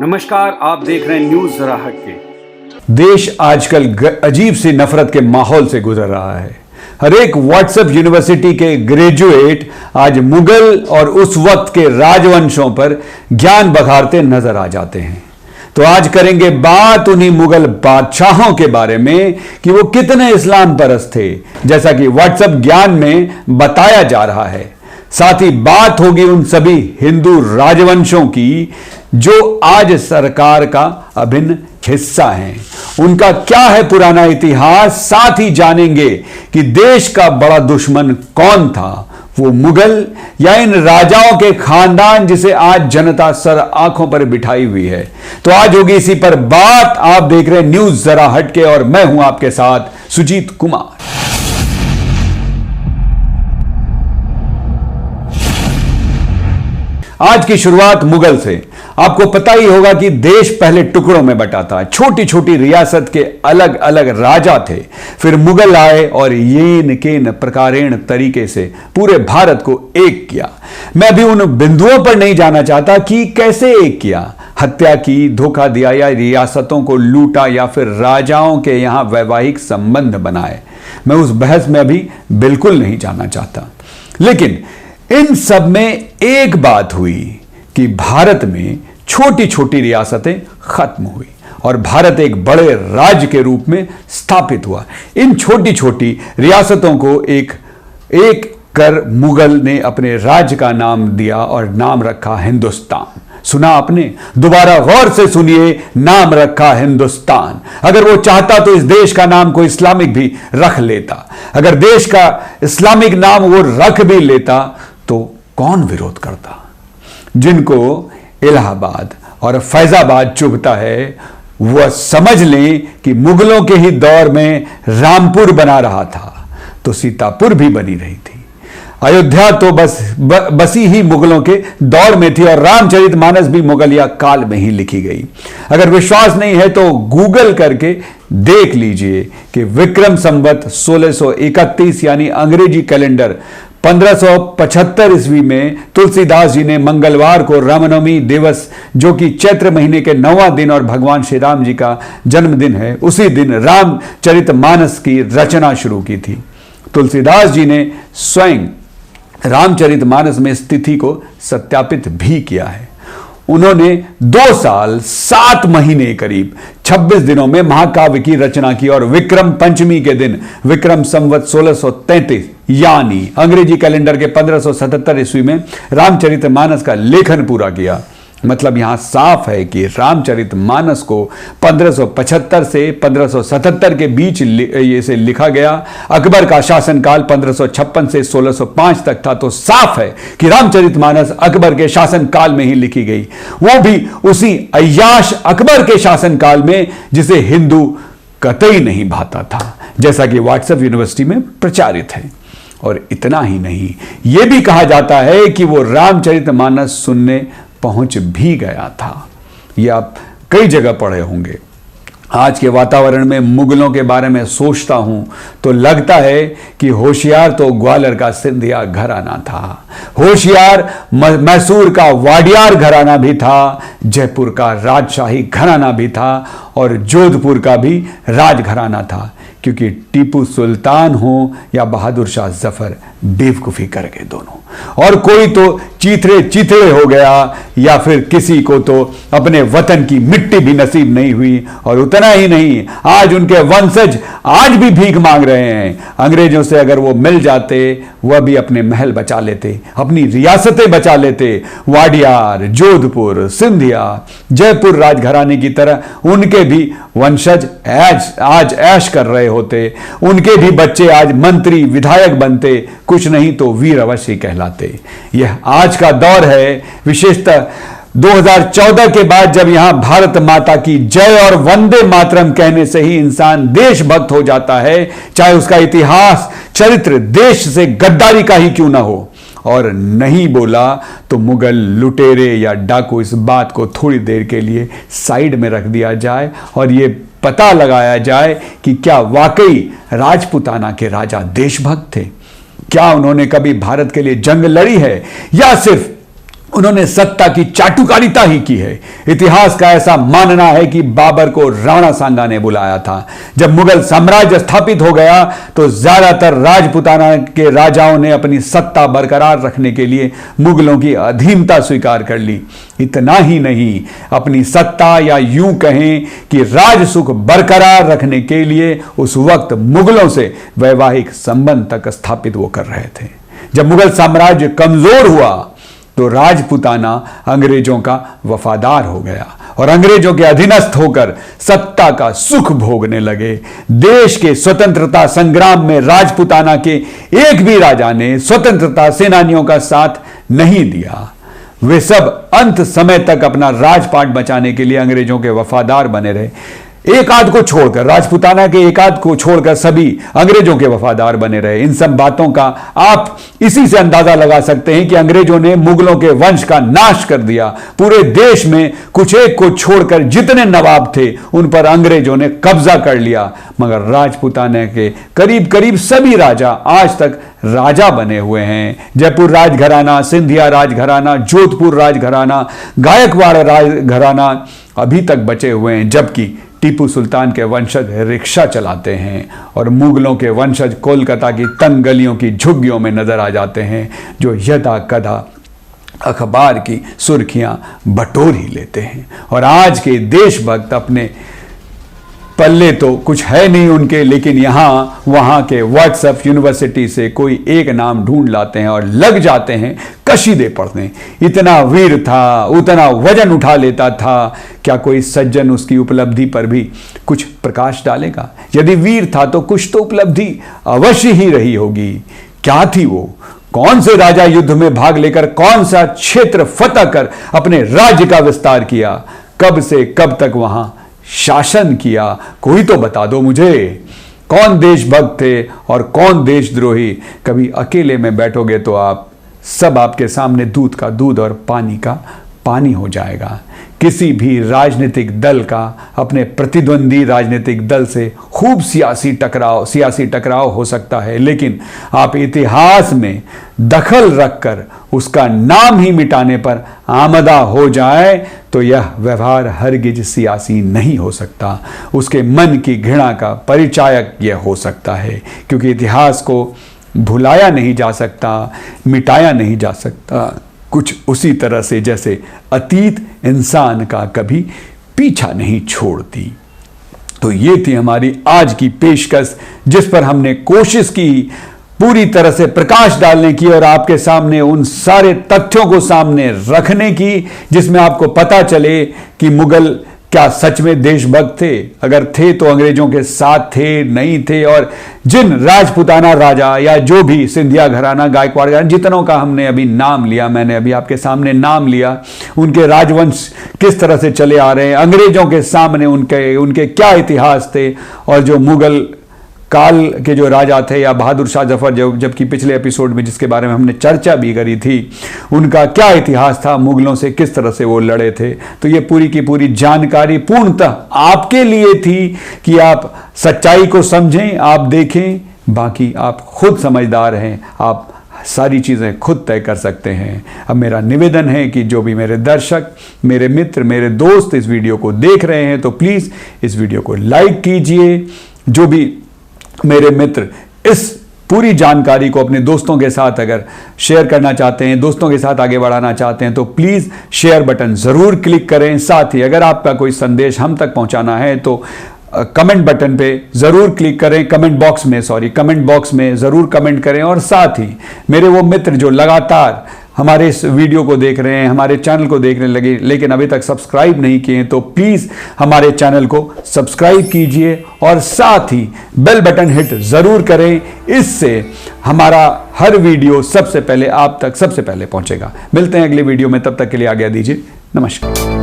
नमस्कार, आप देख रहे हैं न्यूज जरा हटके। देश आजकल अजीब सी नफरत के माहौल से गुजर रहा है। हर एक व्हाट्सएप यूनिवर्सिटी के ग्रेजुएट आज मुगल और उस वक्त के राजवंशों पर ज्ञान बखारते नजर आ जाते हैं। तो आज करेंगे बात उन्हीं मुगल बादशाहों के बारे में कि वो कितने इस्लाम परस्त थे, जैसा कि व्हाट्सएप ज्ञान में बताया जा रहा है। साथ ही बात होगी उन सभी हिंदू राजवंशों की जो आज सरकार का अभिन्न हिस्सा हैं। उनका क्या है पुराना इतिहास, साथ ही जानेंगे कि देश का बड़ा दुश्मन कौन था, वो मुगल या इन राजाओं के खानदान जिसे आज जनता सर आंखों पर बिठाई हुई है। तो आज होगी इसी पर बात। आप देख रहे हैं न्यूज जरा हटके और मैं हूं आपके साथ सुजीत कुमार। आज की शुरुआत मुगल से। आपको पता ही होगा कि देश पहले टुकड़ों में बटा था, छोटी छोटी रियासत के अलग अलग राजा थे। फिर मुगल आए और येन केन प्रकारेण तरीके से पूरे भारत को एक किया। मैं अभी उन बिंदुओं पर नहीं जाना चाहता कि कैसे एक किया, हत्या की, धोखा दिया या रियासतों को लूटा या फिर राजाओं के यहां वैवाहिक संबंध बनाए। मैं उस बहस में अभी बिल्कुल नहीं जाना चाहता। लेकिन इन सब में एक बात हुई कि भारत में छोटी छोटी रियासतें खत्म हुई और भारत एक बड़े राज्य के रूप में स्थापित हुआ। इन छोटी छोटी रियासतों को एक एक कर मुगल ने अपने राज्य का नाम दिया और नाम रखा हिंदुस्तान। सुना आपने? दोबारा गौर से सुनिए, नाम रखा हिंदुस्तान। अगर वो चाहता तो इस देश का नाम कोई इस्लामिक भी रख लेता। अगर देश का इस्लामिक नाम वो रख भी लेता तो कौन विरोध करता? जिनको इलाहाबाद और फैजाबाद चुभता है वह समझ लें कि मुगलों के ही दौर में रामपुर बना रहा था तो सीतापुर भी बनी रही थी। अयोध्या तो बसी ही मुगलों के दौर में थी और रामचरितमानस भी मुगलिया काल में ही लिखी गई। अगर विश्वास नहीं है तो गूगल करके देख लीजिए कि विक्रम संवत 1631 यानी अंग्रेजी कैलेंडर 1575 ईस्वी में तुलसीदास जी ने मंगलवार को रामनवमी दिवस, जो कि चैत्र महीने के 9वां दिन और भगवान श्री राम जी का जन्मदिन है, उसी दिन रामचरितमानस की रचना शुरू की थी। तुलसीदास जी ने स्वयं रामचरितमानस में इस तिथि को सत्यापित भी किया है। उन्होंने 2 साल 7 महीने करीब 26 दिनों में महाकाव्य की रचना की और विक्रम पंचमी के दिन विक्रम संवत 1633 यानी अंग्रेजी कैलेंडर के 1577 ईस्वी में रामचरितमानस का लेखन पूरा किया। मतलब यहां साफ है कि रामचरितमानस को 1575 से 1577 के बीच इसे लिखा गया। अकबर का शासनकाल 1556 से 1605 तक था, तो साफ है कि रामचरितमानस अकबर के शासनकाल में ही लिखी गई, वो भी उसी अय्याश अकबर के शासनकाल में जिसे हिंदू कतई नहीं भाता था, जैसा कि व्हाट्सएप यूनिवर्सिटी में प्रचारित है। और इतना ही नहीं, यह भी कहा जाता है कि वो रामचरितमानस सुनने पहुंच भी गया था। यह आप कई जगह पढ़े होंगे। आज के वातावरण में मुगलों के बारे में सोचता हूं तो लगता है कि होशियार तो ग्वालियर का सिंधिया घराना था, होशियार मैसूर का वाडियार घराना भी था, जयपुर का राजशाही घराना भी था और जोधपुर का भी राजघराना था। क्योंकि टीपू सुल्तान हो या बहादुर शाह जफर, बेवकूफ़ी कर गए दोनों। और कोई तो चीथड़े चीथड़े हो गया या फिर किसी को तो अपने वतन की मिट्टी भी नसीब नहीं हुई। और उतना ही नहीं, आज उनके वंशज आज भी भीख मांग रहे हैं। अंग्रेजों से अगर वो मिल जाते वह भी अपने महल बचा लेते, अपनी रियासतें बचा लेते। वाडियार, जोधपुर, सिंधिया, जयपुर राजघराने की तरह उनके भी वंशज आज ऐश कर रहे होते। उनके भी बच्चे आज मंत्री विधायक बनते, कुछ नहीं तो वीर अवश्य कहलाते। यह आज का दौर है, विशेषतः 2014 के बाद, जब यहां भारत माता की जय और वंदे मातरम कहने से ही इंसान देशभक्त हो जाता है, चाहे उसका इतिहास चरित्र देश से गद्दारी का ही क्यों ना हो। और नहीं बोला तो मुगल लुटेरे या डाकू इस बात को थोड़ी देर के लिए साइड में रख दिया जाए और ये पता लगाया जाए कि क्या वाकई राजपुताना के राजा देशभक्त थे। क्या उन्होंने कभी भारत के लिए जंग लड़ी है या सिर्फ उन्होंने सत्ता की चाटुकारिता ही की है। इतिहास का ऐसा मानना है कि बाबर को राणा सांगा ने बुलाया था। जब मुगल साम्राज्य स्थापित हो गया तो ज्यादातर राजपुताना के राजाओं ने अपनी सत्ता बरकरार रखने के लिए मुगलों की अधीनता स्वीकार कर ली। इतना ही नहीं, अपनी सत्ता या यूं कहें कि राजसुख बरकरार रखने के लिए उस वक्त मुगलों से वैवाहिक संबंध तक स्थापित वो कर रहे थे। जब मुगल साम्राज्य कमजोर हुआ तो राजपुताना अंग्रेजों का वफादार हो गया और अंग्रेजों के अधीनस्थ होकर सत्ता का सुख भोगने लगे। देश के स्वतंत्रता संग्राम में राजपुताना के एक भी राजा ने स्वतंत्रता सेनानियों का साथ नहीं दिया। वे सब अंत समय तक अपना राजपाट बचाने के लिए अंग्रेजों के वफादार बने रहे। एक आध को छोड़कर, राजपुताना के एक आध को छोड़कर सभी अंग्रेजों के वफादार बने रहे। इन सब बातों का आप इसी से अंदाजा लगा सकते हैं कि अंग्रेजों ने मुगलों के वंश का नाश कर दिया। पूरे देश में कुछ एक को छोड़कर जितने नवाब थे उन पर अंग्रेजों ने कब्जा कर लिया, मगर राजपुताना के करीब करीब सभी राजा आज तक राजा बने हुए हैं। जयपुर राजघराना, सिंधिया राजघराना, जोधपुर राजघराना, गायकवाड़ राजघराना अभी तक बचे हुए हैं, जबकि टीपू सुल्तान के वंशज रिक्शा चलाते हैं और मुगलों के वंशज कोलकाता की तंग गलियों की झुग्गियों में नजर आ जाते हैं, जो यदा कदा अखबार की सुर्खियां बटोर ही लेते हैं। और आज के देशभक्त अपने पल्ले तो कुछ है नहीं उनके, लेकिन यहाँ वहाँ के व्हाट्सएप यूनिवर्सिटी से कोई एक नाम ढूंढ लाते हैं और लग जाते हैं कशीदे पढ़ने। इतना वीर था, उतना वजन उठा लेता था, क्या कोई सज्जन उसकी उपलब्धि पर भी कुछ प्रकाश डालेगा? यदि वीर था तो कुछ तो उपलब्धि अवश्य ही रही होगी। क्या थी वो? कौन से राजा युद्ध में भाग लेकर कौन सा क्षेत्र फतह कर अपने राज्य का विस्तार किया? कब से कब तक वहां शासन किया? कोई तो बता दो मुझे। कौन देशभक्त थे और कौन देशद्रोही? कभी अकेले में बैठोगे तो आप सब आपके सामने दूध का दूध और पानी का पानी हो जाएगा। किसी भी राजनीतिक दल का अपने प्रतिद्वंदी राजनीतिक दल से खूब सियासी टकराव हो सकता है, लेकिन आप इतिहास में दखल रखकर उसका नाम ही मिटाने पर आमदा हो जाए तो यह व्यवहार हरगिज सियासी नहीं हो सकता। उसके मन की घृणा का परिचायक यह हो सकता है, क्योंकि इतिहास को भुलाया नहीं जा सकता, मिटाया नहीं जा सकता। कुछ उसी तरह से जैसे अतीत इंसान का कभी पीछा नहीं छोड़ती। तो ये थी हमारी आज की पेशकश, जिस पर हमने कोशिश की पूरी तरह से प्रकाश डालने की और आपके सामने उन सारे तथ्यों को सामने रखने की, जिसमें आपको पता चले कि मुगल क्या सच में देशभक्त थे, अगर थे तो अंग्रेजों के साथ थे, नहीं थे, और जिन राजपुताना राजा या जो भी सिंधिया घराना, गायकवाड़ घराना, जितनों का हमने अभी नाम लिया, मैंने अभी आपके सामने नाम लिया, उनके राजवंश किस तरह से चले आ रहे हैं, अंग्रेजों के सामने उनके क्या इतिहास थे, और जो मुगल काल के जो राजा थे या बहादुर शाह जफर, जबकि पिछले एपिसोड में जिसके बारे में हमने चर्चा भी करी थी, उनका क्या इतिहास था, मुगलों से किस तरह से वो लड़े थे। तो ये पूरी की पूरी जानकारी पूर्णतः आपके लिए थी कि आप सच्चाई को समझें, आप देखें, बाकी आप खुद समझदार हैं, आप सारी चीज़ें खुद तय कर सकते हैं। अब मेरा निवेदन है कि जो भी मेरे दर्शक, मेरे मित्र, मेरे दोस्त इस वीडियो को देख रहे हैं तो प्लीज़ इस वीडियो को लाइक कीजिए। जो भी मेरे मित्र इस पूरी जानकारी को अपने दोस्तों के साथ अगर शेयर करना चाहते हैं, दोस्तों के साथ आगे बढ़ाना चाहते हैं, तो प्लीज़ शेयर बटन ज़रूर क्लिक करें। साथ ही अगर आपका कोई संदेश हम तक पहुंचाना है तो कमेंट बटन पे ज़रूर क्लिक करें, कमेंट बॉक्स में ज़रूर कमेंट करें। और साथ ही मेरे वो मित्र जो लगातार हमारे इस वीडियो को देख रहे हैं, हमारे चैनल को देखने लगे लेकिन अभी तक सब्सक्राइब नहीं किए हैं, तो प्लीज़ हमारे चैनल को सब्सक्राइब कीजिए और साथ ही बेल बटन हिट ज़रूर करें। इससे हमारा हर वीडियो सबसे पहले आप तक सबसे पहले पहुंचेगा। मिलते हैं अगले वीडियो में, तब तक के लिए आज्ञा दीजिए। नमस्कार।